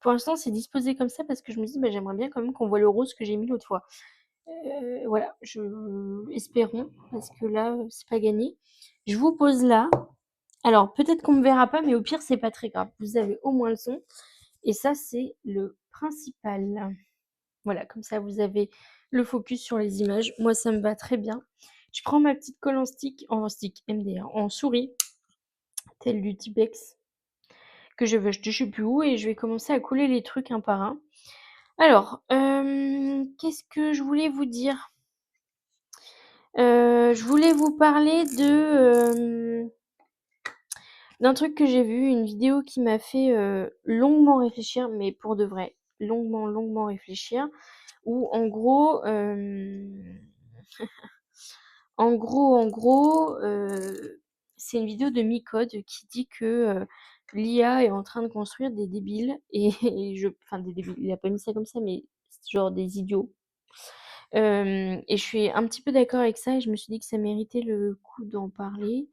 Pour l'instant, c'est disposé comme ça parce que je me dis, bah, j'aimerais bien quand même qu'on voit le rose que j'ai mis l'autre fois. Voilà, espérons, parce que là, c'est pas gagné. Je vous pose là. Alors, peut-être qu'on me verra pas, mais au pire, c'est pas très grave. Vous avez au moins le son. Et ça, c'est le principal. Voilà, comme ça, vous avez le focus sur les images. Moi, ça me va très bien. Je prends ma petite colle en stick MDR, en souris, telle du Tipex, que je veux acheter je sais plus où, et je vais commencer à coller les trucs un par un. Alors, qu'est-ce que je voulais vous dire? Je voulais vous parler d'un truc que j'ai vu, une vidéo qui m'a fait longuement réfléchir, mais pour de vrai, longuement réfléchir, où en gros, c'est une vidéo de Micode qui dit que l'IA est en train de construire des débiles enfin des débiles, il a pas mis ça comme ça, mais genre des idiots. Et je suis un petit peu d'accord avec ça et je me suis dit que ça méritait le coup d'en parler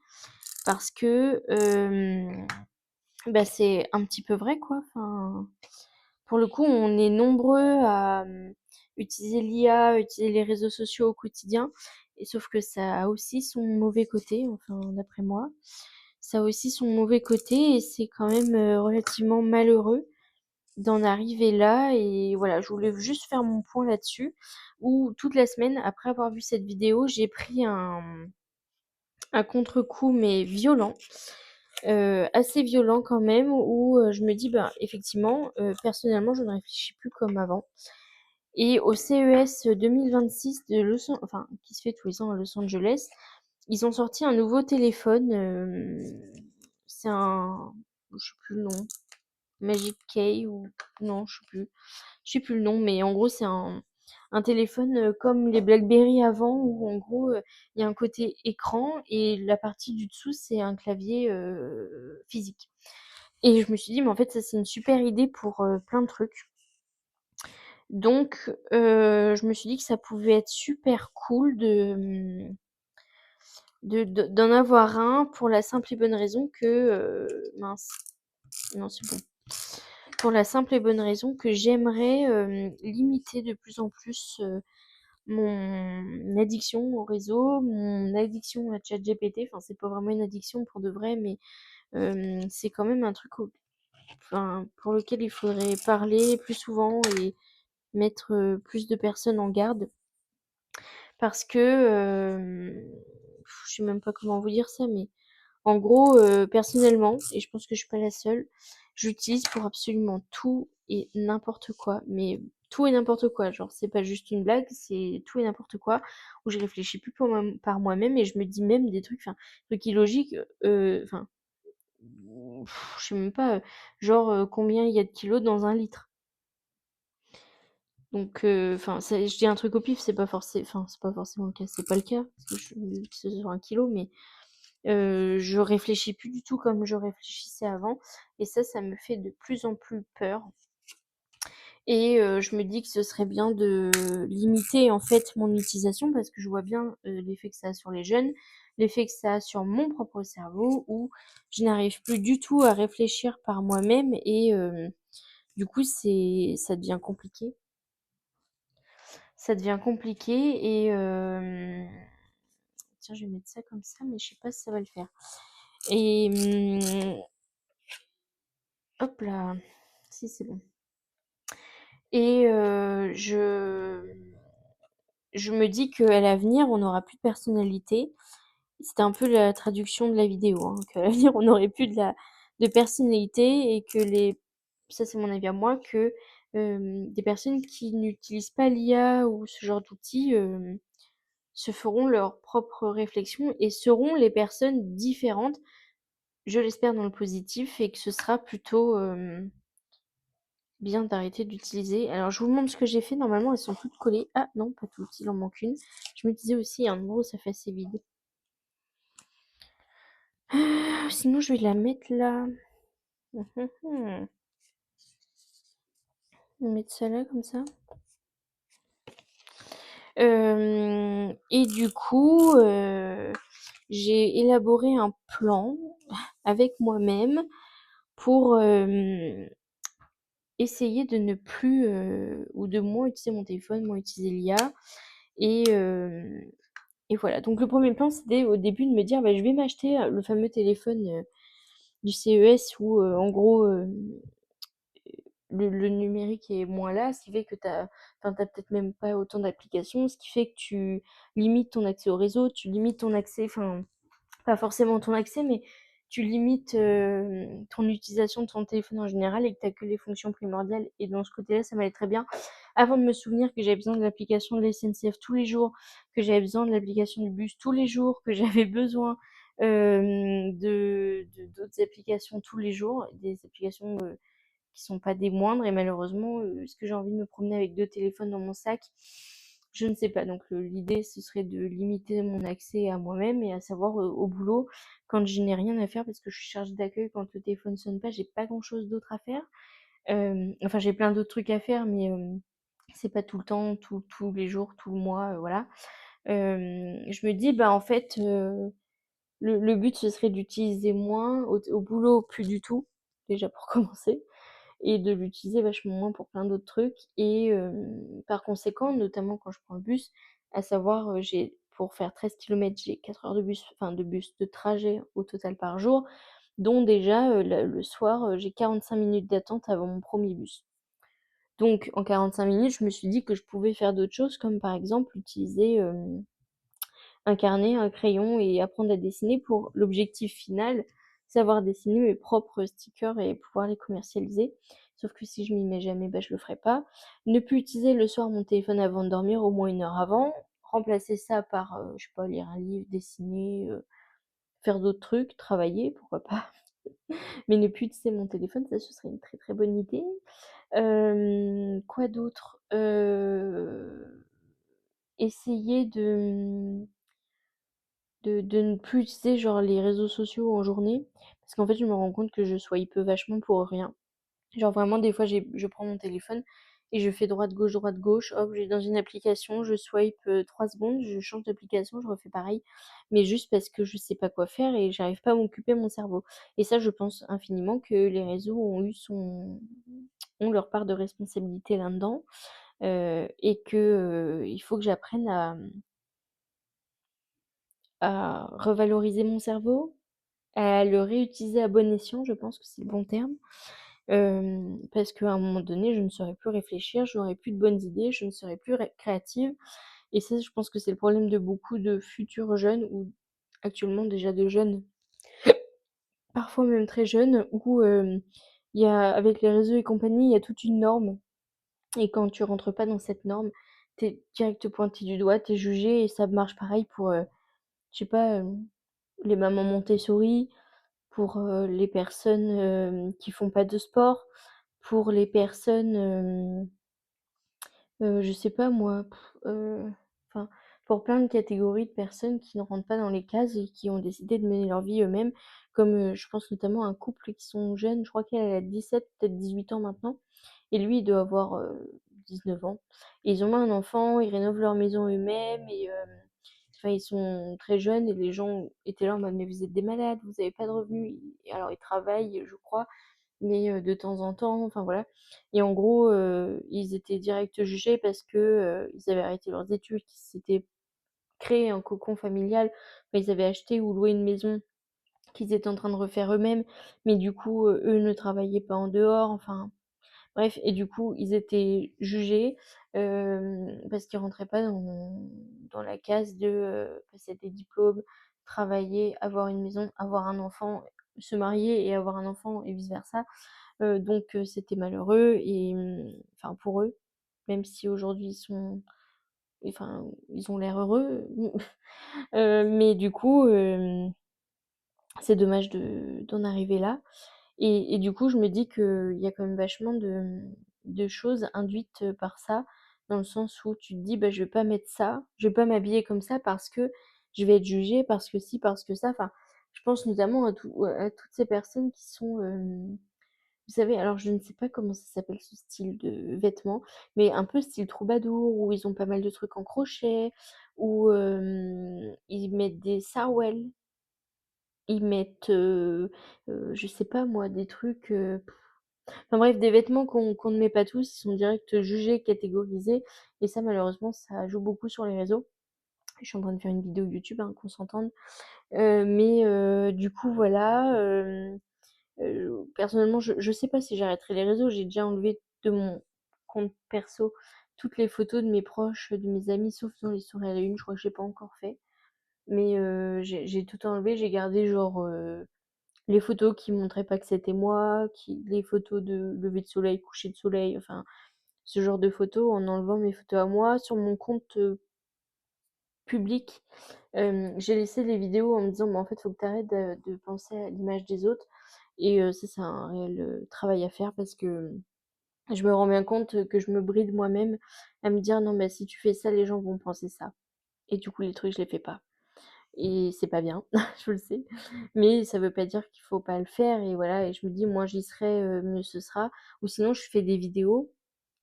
parce que bah, c'est un petit peu vrai quoi. Enfin, pour le coup, on est nombreux à utiliser l'IA, utiliser les réseaux sociaux au quotidien. Et sauf que ça a aussi son mauvais côté, enfin d'après moi. Ça a aussi son mauvais côté et c'est quand même relativement malheureux d'en arriver là et voilà, je voulais juste faire mon point là-dessus, où toute la semaine, après avoir vu cette vidéo, j'ai pris un contre-coup mais violent, assez violent quand même, où, je me dis: «Ben, effectivement, personnellement, je ne réfléchis plus comme avant». Et au CES 2026 de Los An enfin, qui se fait tous les ans à Los Angeles, ils ont sorti un nouveau téléphone, c'est un je sais plus le nom, Magic Key ou non, je sais plus le nom, mais en gros, c'est un téléphone, comme les BlackBerry avant où en gros, il y a un côté écran et la partie du dessous, c'est un clavier, physique. Et je me suis dit: «Mais en fait, ça, c'est une super idée pour, plein de trucs». Donc je me suis dit que ça pouvait être super cool d'en avoir un pour la simple et bonne raison que, mince, non, c'est bon. Pour la simple et bonne raison que j'aimerais, limiter de plus en plus, mon addiction au réseau, mon addiction à ChatGPT. Enfin, c'est pas vraiment une addiction pour de vrai, mais c'est quand même un truc pour lequel il faudrait parler plus souvent et mettre, plus de personnes en garde. Parce que, je sais même pas comment vous dire ça, mais en gros, personnellement, et je pense que je suis pas la seule, j'utilise pour absolument tout et n'importe quoi, mais tout et n'importe quoi. Genre, c'est pas juste une blague, c'est tout et n'importe quoi, où je réfléchis plus par moi-même et je me dis même des trucs, enfin, trucs illogiques, enfin, je sais même pas, genre, combien il y a de kilos dans un litre. Donc, enfin, je dis un truc au pif, c'est pas forcément le cas, c'est pas le cas, parce que c'est sur un kilo, mais je réfléchis plus du tout comme je réfléchissais avant et ça me fait de plus en plus peur et je me dis que ce serait bien de limiter, en fait, mon utilisation parce que je vois bien, l'effet que ça a sur les jeunes, l'effet que ça a sur mon propre cerveau où je n'arrive plus du tout à réfléchir par moi-même et du coup, ça devient compliqué. Ça devient compliqué et tiens, je vais mettre ça comme ça, mais je sais pas si ça va le faire. Et hop là, si c'est bon. Et je me dis qu'à l'avenir, on n'aura plus de personnalité. C'était un peu la traduction de la vidéo, hein, qu'à l'avenir, on n'aurait plus de personnalité et que ça c'est mon avis à moi, que des personnes qui n'utilisent pas l'IA ou ce genre d'outils se feront leurs propres réflexions et seront les personnes différentes, je l'espère dans le positif, et que ce sera plutôt bien d'arrêter d'utiliser. Alors, je vous montre ce que j'ai fait. Normalement, elles sont toutes collées. Ah non, pas toutes, il en manque une. Je me disais aussi, il y a un endroit où ça fait assez vide. Sinon, je vais la mettre là. Je vais mettre ça là, comme ça. Et du coup, j'ai élaboré un plan avec moi-même pour essayer de ne plus ou de moins utiliser mon téléphone, moins utiliser l'IA. Et, euh, et voilà. Donc le premier plan, c'était au début de me dire, bah, je vais m'acheter le fameux téléphone du CES où en gros le numérique est moins là, ce qui fait que t'as peut-être même pas autant d'applications, ce qui fait que tu limites ton accès au réseau, tu limites ton accès, enfin pas forcément ton accès, mais tu limites ton utilisation de ton téléphone en général et que tu as que les fonctions primordiales. Et dans ce côté-là, ça m'allait très bien. Avant de me souvenir que j'avais besoin de l'application de la SNCF tous les jours, que j'avais besoin de l'application du bus tous les jours, que j'avais besoin d'autres applications tous les jours, des applications qui sont pas des moindres. Et malheureusement, est-ce que j'ai envie de me promener avec deux téléphones dans mon sac? Je ne sais pas. Donc l'idée, ce serait de limiter mon accès à moi-même et à savoir au boulot, quand je n'ai rien à faire parce que je suis chargée d'accueil, quand le téléphone sonne pas, j'ai pas grand-chose d'autre à faire. Enfin, j'ai plein d'autres trucs à faire, mais c'est pas tout le temps, tous les jours, tout le mois, voilà. Je me dis, bah en fait, le but, ce serait d'utiliser moins, au boulot, plus du tout, déjà pour commencer, et de l'utiliser vachement moins pour plein d'autres trucs. Et par conséquent, notamment quand je prends le bus, à savoir, pour faire 13 kilomètres, j'ai 4 heures de trajet au total par jour, dont déjà, le soir, j'ai 45 minutes d'attente avant mon premier bus. Donc en 45 minutes, je me suis dit que je pouvais faire d'autres choses comme par exemple utiliser, un carnet, un crayon et apprendre à dessiner pour l'objectif final, savoir dessiner mes propres stickers et pouvoir les commercialiser. Sauf que si je m'y mets jamais, bah, je le ferai pas. Ne plus utiliser le soir mon téléphone avant de dormir, au moins 1 heure avant. Remplacer ça par, je sais pas, lire un livre, dessiner, faire d'autres trucs, travailler, pourquoi pas. Mais ne plus utiliser mon téléphone, ça ce serait une très, très bonne idée. Quoi d'autre? Essayer de ne plus utiliser genre les réseaux sociaux en journée, parce qu'en fait, je me rends compte que je swipe vachement pour rien. Genre vraiment des fois je prends mon téléphone et je fais droite gauche, hop, je vais dans une application, je swipe, 3 secondes, je change d'application, je refais pareil, mais juste parce que je sais pas quoi faire et j'arrive pas à m'occuper mon cerveau et ça, je pense infiniment que les réseaux ont leur part de responsabilité là-dedans, et que, il faut que j'apprenne à revaloriser mon cerveau, à le réutiliser à bon escient, je pense que c'est le bon terme. Parce qu'à un moment donné, je ne saurais plus réfléchir, je n'aurais plus de bonnes idées, je ne serais plus créative. Et ça, je pense que c'est le problème de beaucoup de futurs jeunes ou actuellement déjà de jeunes, parfois même très jeunes, où il y a, avec les réseaux et compagnie, il y a toute une norme. Et quand tu rentres pas dans cette norme, t'es direct pointé du doigt, t'es jugé et ça marche pareil pour, je sais pas, les mamans Montessori, pour, les personnes, qui font pas de sport, pour les personnes, je sais pas moi, enfin, pour plein de catégories de personnes qui ne rentrent pas dans les cases et qui ont décidé de mener leur vie eux-mêmes, comme, je pense notamment à un couple qui sont jeunes, je crois qu'elle a 17, peut-être 18 ans maintenant et lui il doit avoir, 19 ans et ils ont eu un enfant, ils rénovent leur maison eux-mêmes et enfin ils sont très jeunes et les gens étaient là en mode: «Mais vous êtes des malades, vous avez pas de revenus». Alors ils travaillent, je crois, mais de temps en temps, enfin voilà. Et en gros, ils étaient direct jugés parce que, ils avaient arrêté leurs études, qu'ils s'étaient créé un cocon familial. Enfin, ils avaient acheté ou loué une maison qu'ils étaient en train de refaire eux-mêmes, mais du coup, eux ne travaillaient pas en dehors, enfin bref. Et du coup, ils étaient jugés, parce qu'ils rentraient pas dans la case de, passer des diplômes, travailler, avoir une maison, avoir un enfant, se marier et avoir un enfant et vice versa. Donc c'était malheureux et enfin pour eux, même si aujourd'hui ils ont l'air heureux, mais du coup, c'est dommage d'en arriver là et du coup, je me dis qu'il y a quand même vachement de choses induites par ça, dans le sens où tu te dis: «Bah, je vais pas mettre ça, je vais pas m'habiller comme ça parce que je vais être jugée, parce que ci, parce que ça». Enfin, je pense notamment à toutes ces personnes qui sont, vous savez, alors je ne sais pas comment ça s'appelle ce style de vêtements, mais un peu style troubadour, où ils ont pas mal de trucs en crochet, où, ils mettent des sarouels, ils mettent, je sais pas moi, des trucs, enfin bref, des vêtements qu'on ne met pas tous, ils sont direct jugés, catégorisés et ça malheureusement, ça joue beaucoup sur les réseaux. Je suis en train de faire une vidéo YouTube, hein, qu'on s'entende. Mais du coup voilà, personnellement, je sais pas si j'arrêterai les réseaux. J'ai déjà enlevé de mon compte perso toutes les photos de mes proches, de mes amis, sauf dans les stories à la une, je crois que j'ai pas encore fait. Mais j'ai tout enlevé, j'ai gardé genre, les photos qui montraient pas que c'était moi, les photos de lever de soleil, coucher de soleil, enfin ce genre de photos en enlevant mes photos à moi. Sur mon compte, public, j'ai laissé les vidéos en me disant: «Bah, en fait, faut que tu arrêtes de penser à l'image des autres» et ça, c'est un réel, travail à faire parce que je me rends bien compte que je me bride moi-même à me dire: «Non, mais si tu fais ça, les gens vont penser ça» et du coup, les trucs, je les fais pas et c'est pas bien, je le sais, mais ça veut pas dire qu'il faut pas le faire et voilà et je me dis: «Moins j'y serai, mieux ce sera» ou sinon je fais des vidéos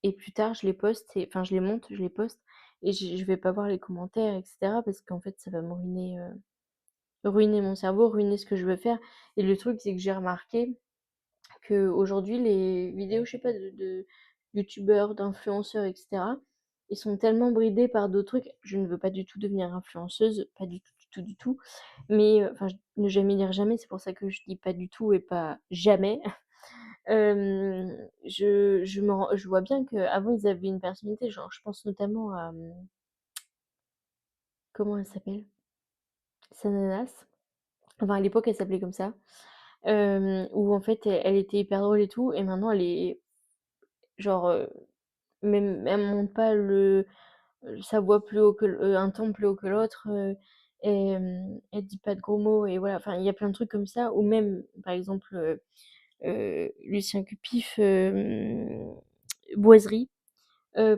et plus tard je les poste et enfin je les monte, je les poste et je vais pas voir les commentaires et cetera parce qu'en fait ça va me ruiner mon cerveau, ruiner ce que je veux faire et le truc c'est que j'ai remarqué qu'aujourd'hui les vidéos, je sais pas de youtubeurs, d'influenceurs et cetera, ils sont tellement bridés par d'autres trucs. Je ne veux pas du tout devenir influenceuse, pas du tout, du tout, du tout, mais enfin ne jamais dire jamais, c'est pour ça que je dis pas du tout et pas jamais. Je vois bien qu'avant ils avaient une personnalité, genre je pense notamment à, comment elle s'appelle? Sananas. Enfin à l'époque elle s'appelait comme ça. Où en fait elle était hyper drôle et tout et maintenant elle est genre, même elle monte pas sa voix plus haut que un ton plus haut que l'autre, et elle dit pas de gros mots et voilà. Enfin il y a plein de trucs comme ça ou même par exemple, Lucien Cupif, Boiserie.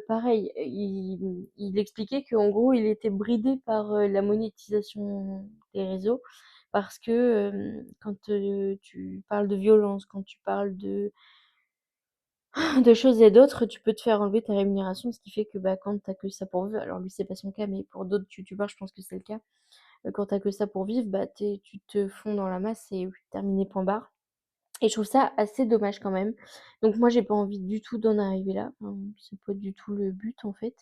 Pareil, il expliquait qu'en gros, il était bridé par la monétisation des réseaux parce que quand tu parles de violence, quand tu parles de choses et d'autres, tu peux te faire enlever ta rémunération, ce qui fait que bah, quand t'as que ça pour vivre, alors lui c'est pas son cas, mais pour d'autres youtubeurs, je pense que c'est le cas, quand t'as que ça pour vivre, bah tu te fonds dans la masse et terminé point barre. Et je trouve ça assez dommage quand même. Donc moi j'ai pas envie du tout d'en arriver là. Enfin, c'est pas du tout le but en fait.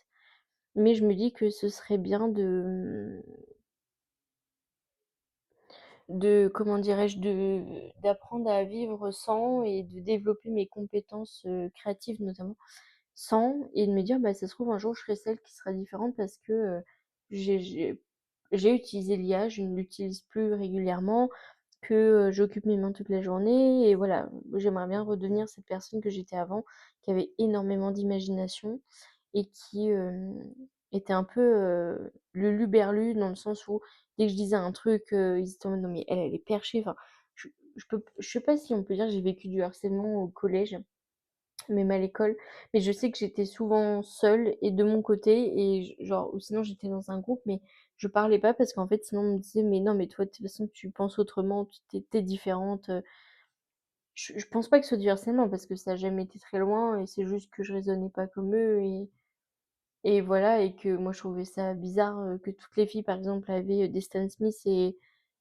Mais je me dis que ce serait bien de comment dirais-je, d'apprendre à vivre sans et de développer mes compétences créatives notamment sans et de me dire bah ça se trouve un jour je serai celle qui sera différente parce que j'ai j'ai j'ai utilisé l'IA, je ne l'utilise plus régulièrement, que j'occupe mes mains toute la journée et voilà, j'aimerais bien redevenir cette personne que j'étais avant, qui avait énormément d'imagination et qui était un peu le luberlu dans le sens où dès que je disais un truc, ils étaient en mode non mais elle est perchée. Enfin, je sais pas si on peut dire que j'ai vécu du harcèlement au collège, même à l'école, mais je sais que j'étais souvent seule et de mon côté et genre ou sinon j'étais dans un groupe mais je parlais pas parce qu'en fait sinon on me disait mais non mais toi de toute façon tu penses autrement, t'es différente. Je pense pas que ce soit du harcèlement parce que ça a jamais été très loin et c'est juste que je raisonnais pas comme eux et voilà et que moi je trouvais ça bizarre que toutes les filles par exemple avaient des Stan Smith et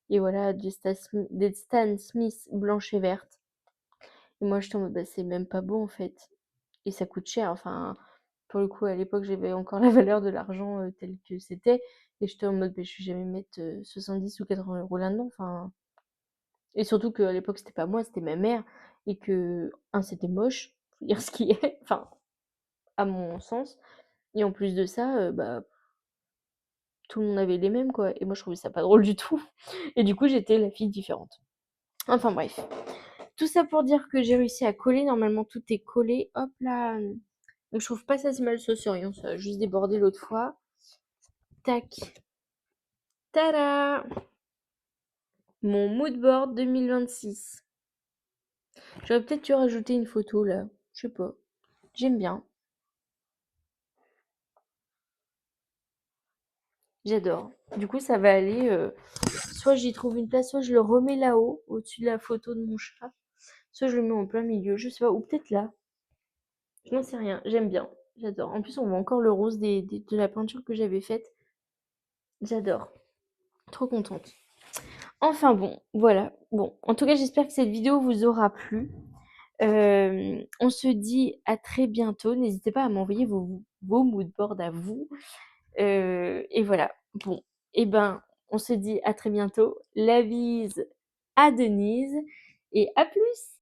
voilà des Stan Smith blanches et vertes et moi j'étais en mode bah c'est même pas beau en fait et ça coûte cher enfin pour le coup à l'époque j'avais encore la valeur de l'argent tel que c'était et j'étais en mode bah, je vais jamais mettre 70 ou 80 € là-dedans enfin et surtout qu'à l'époque c'était pas moi c'était ma mère et que un c'était moche faut dire ce qui est enfin à mon sens et en plus de ça bah tout le monde avait les mêmes quoi et moi je trouvais ça pas drôle du tout et du coup j'étais la fille différente. Enfin bref, tout ça pour dire que j'ai réussi à coller, normalement tout est collé, hop là. Donc je trouve pas ça si mal ce souriant, ça a juste débordé l'autre fois. Tac, tada, mon mood board 2026. J'aurais peut-être dû rajouter une photo là, je sais pas, j'aime bien, j'adore. Du coup ça va aller, soit j'y trouve une place, soit je le remets là-haut, au-dessus de la photo de mon chat, soit je le mets en plein milieu, je sais pas, ou peut-être là. Je n'en sais rien, j'aime bien, j'adore. En plus, on voit encore le rose de la peinture que j'avais faite. J'adore, trop contente. Enfin bon, voilà. Bon, en tout cas, j'espère que cette vidéo vous aura plu. On se dit à très bientôt. N'hésitez pas à m'envoyer vos moodboards à vous. Et voilà. Bon, et ben, on se dit à très bientôt. La bise à Denise et à plus.